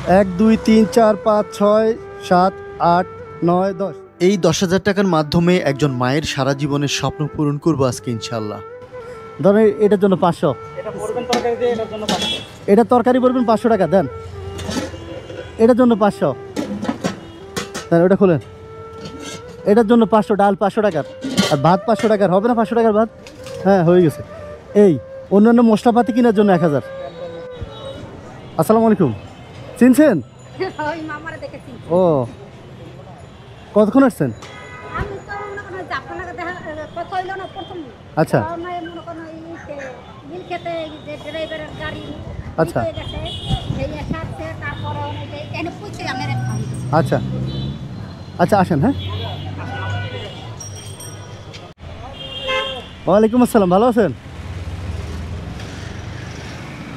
1 2 3 4 5 6 7 8 9 10। এই 10,000 টাকার মাধ্যমে একজন মায়ের সারা জীবনের স্বপ্ন পূরণ করবো আজকে ইনশাল্লাহ। ধরেন এটার জন্য 500, এটা তরকারি বলবেন 500 টাকা দেন, এটার জন্য 500 দেন, ওটা খোলেন, এটার জন্য 500, ডাল 500 টাকার, আর ভাত 500 টাকার, হবে না 500 টাকার ভাত? হ্যাঁ হয়ে গেছে। এই অন্যান্য মশলাপাতি কেনার জন্য 1000। আসসালামু আলাইকুম, চিনছেন? ও কতক্ষণ আসছেন? আচ্ছা আচ্ছা আচ্ছা আচ্ছা আসেন। হ্যাঁ ওয়ালাইকুম আসসালাম, ভালো আছেন?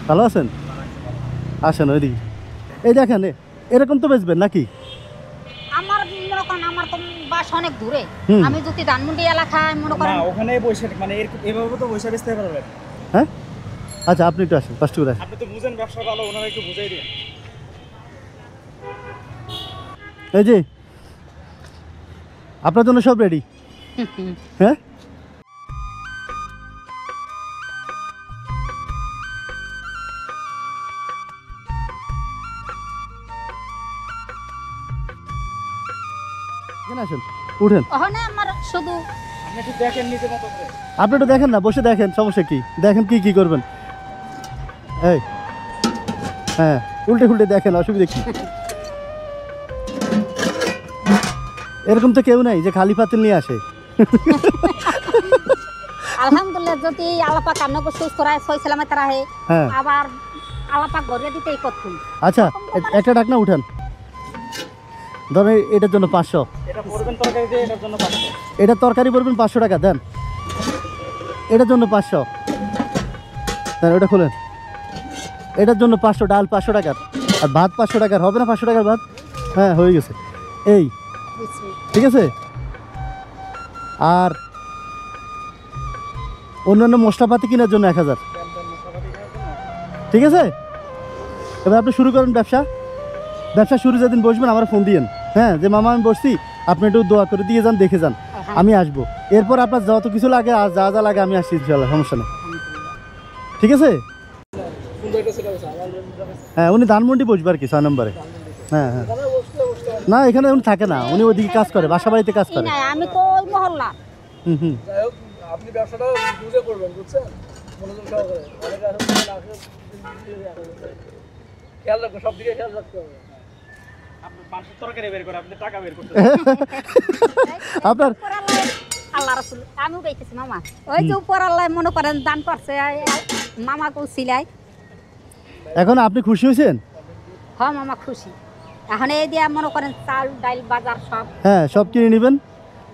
ভালো আছেন? আসেন ওইদিকে। এই দেখেন এরকম তো বেচবেন নাকি? আমার মনে করেন আমার তো বাস অনেক দূরে, আমি যদি ধানমন্ডি এলাকায় মনে করেন না ওখানে বসে মানে এভাবে তো বসে বেচতে পারবেন। হ্যাঁ আচ্ছা আপনি একটু আসেন, কষ্ট করে আসেন। আপনি তো বুঝেন ব্যবসা ভালো, ওনারা একটু বুঝাই দিন। এই যে আপনার জন্য সব রেডি। হ্যাঁ আসেন উঠেন। ওখানে আমার শুধু আপনি একটু দেখেন নিজের মতো করে। আপনি একটু দেখেন না, বসে দেখেন, সমস্যা কি? দেখেন কি কি করবেন। এই হ্যাঁ উল্টে উল্টে দেখেন, অসুবিধা কি? এরকম তো কেউ নাই যে খালি পাতিল নিয়ে আসে। আলহামদুলিল্লাহ যদি আলাপা কান্নকে সুস্থ রায় সই সালামত রাহে, হ্যাঁ আবার আলাপা ঘরে দিতেই করতুম। আচ্ছা একটা ডাক না উঠান। ধরেন এটার জন্য 500, এটা পড়বেন তরকারি দিয়ে, এটার জন্য 500, এটা তরকারি বলবেন 500 টাকা দেন, এটার জন্য 500 দেন, ওটা খোলেন, এটার জন্য 500, ডাল 500 টাকার, আর ভাত 500 টাকার, হবে না 500 টাকার ভাত? হ্যাঁ হয়ে গেছে। এই ঠিক আছে। আর অন্যান্য মশলাপাতি কেনার জন্য 1000। ঠিক আছে, এবার আপনি শুরু করেন ব্যবসা। ব্যবসা শুরু যেদিন বসবেন আমার ফোন দিয়েন, হ্যাঁ যে মামা আমি বসছি, আপনি একটু দোয়া করে দিয়ে যান, দেখে যান, আমি আসবো। এরপর আপনার যত কিছু লাগে আর যা যা লাগে আমি আসছি ইনশাল্লাহ, সমস্যা নেই। ঠিক আছে। হ্যাঁ উনি ধানমন্ডি বসবে আর কি 6 নম্বরে। হ্যাঁ হ্যাঁ না এখানে উনি থাকে না, উনি ওইদিকে কাজ করে, বাসা বাড়িতে কাজ করে। আমি তো ওই মহল্লা। হুম যাই হোক আপনি ব্যবসাটা বুঝে করবেন, বুঝছেন? মনোযোগ সহকারে অনেক আছে খেয়াল রাখবেন, সব দিকে খেয়াল রাখতে হবে। আপনি মানুষের তরকারি বের করে আপনি টাকা বের করতে আপনার আল্লাহ রাসূল আমিও কইতেছি মামা, ওই যে উপর আল্লাহ মনে করেন দান করছে মামা কইছিলাই। এখন আপনি খুশি হয়েছেন? হ্যাঁ মামা খুশি। এখন এই দিয়ে মনে করেন চাল ডাল বাজার সব, হ্যাঁ সব কিনে নেবেন,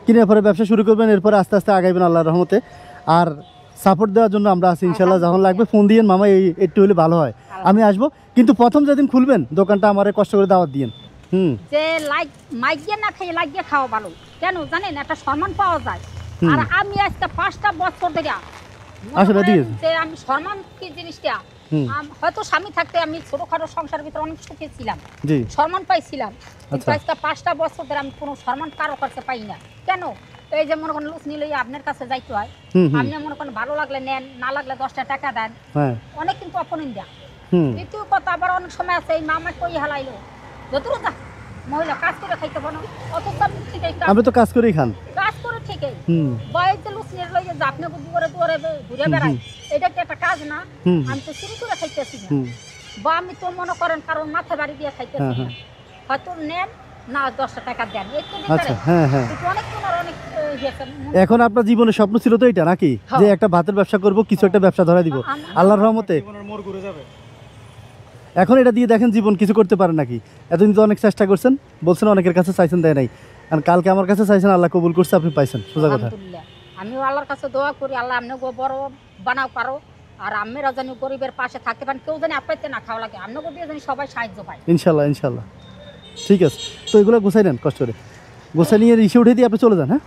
কিনে পরে ব্যবসা শুরু করবেন, এরপরে আস্তে আস্তে আগাইবেন আল্লাহর রহমতে। আর সাপোর্ট দেওয়ার জন্য আমরা আছি ইনশাল্লাহ, যখন লাগবে ফোন দিয়েন, মামা এই একটু হলে ভালো হয়, আমি আসবো। কিন্তু প্রথম যেদিন খুলবেন দোকানটা আমারে কষ্ট করে দাওয়াত দিয়েন। যে মাইকে না খেয়ে লাগিয়ে খাওয়া ভালো, কেন জানেন? একটা সম্মান পাওয়া যায়। আর আমি আজকে 5টা বছর ধরে আসলে যে আমি সম্মান কি জিনিসটা, হয়তো স্বামী থাকতে আমি ছোটখাটো সংসারের ভিতরে অনেক সুখে ছিলাম, সম্মান পাইছিলাম, কিন্তু আজকে 5টা বছর ধরে আমি কোনো সম্মান কারো কাছে পাই না। কেন? এই যে মনে করেন লুচ নিলে আপনার কাছে যাইতে হয়, আপনি মনে করেন ভালো লাগলে নেন, না লাগলে 10টা টাকা দেন, অনেক কিন্তু অপনিন্দা। দ্বিতীয় কথা আবার অনেক সময় আছে এই মামা কই হালাইলো যতটুকু যা মহিলা কাজ করে খাইতে পারো, অথচ আমি তো কাজ করেই খান, কাজ করে ঠিকই বয়সে লুচ নিয়ে লইয়ে যে আপনি দুয়ারে দুয়ারে ঘুরে বেড়াই, এটা কি একটা কাজ না? আমি তো শুরু করে খাইতেছি না, বা আমি তো মনে করেন কারণ মাথা বাড়ি দিয়ে খাইতেছি না, হয়তো নেন না 10টা টাকা দেন। এখন আপনার জীবনের স্বপ্ন ছিল তো এটা নাকি, যে একটা ভাতের ব্যবসা করব, কিছু একটা ব্যবসা ধরা দিব আল্লাহর রহমতে। এখন এটা দিয়ে দেখেন জীবন কিছু করতে পারেন নাকি? এতদিন তো অনেক চেষ্টা করছেন, বলছেন অনেকের কাছে চাইছেন, দেয় নাই, আর কালকে আমার কাছে চাইছেন, আল্লাহ কবুল করছে, আপনি পাইছেন, সোজা কথা। আমিও আল্লাহর কাছে দোয়া করি আল্লাহ আপনি বড় বানাও পারো, আর আম্মেরা জানি গরিবের পাশে থাকতে পারেন, কেউ জানি আপনাইতে না খাওয়া লাগে, আপনাকে দিয়ে জানি সবাই সাহায্য পায় ইনশাল্লাহ ইনশাল্লাহ। ঠিক আছে, তো এগুলো গোছাই নেন, কষ্ট করে গোছাই নিয়ে রিসে উঠে দিয়ে আপনি চলে যান। হ্যাঁ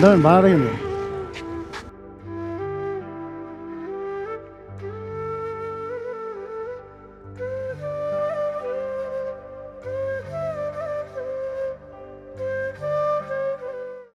ধরেন ভাড়া রেখে দিন।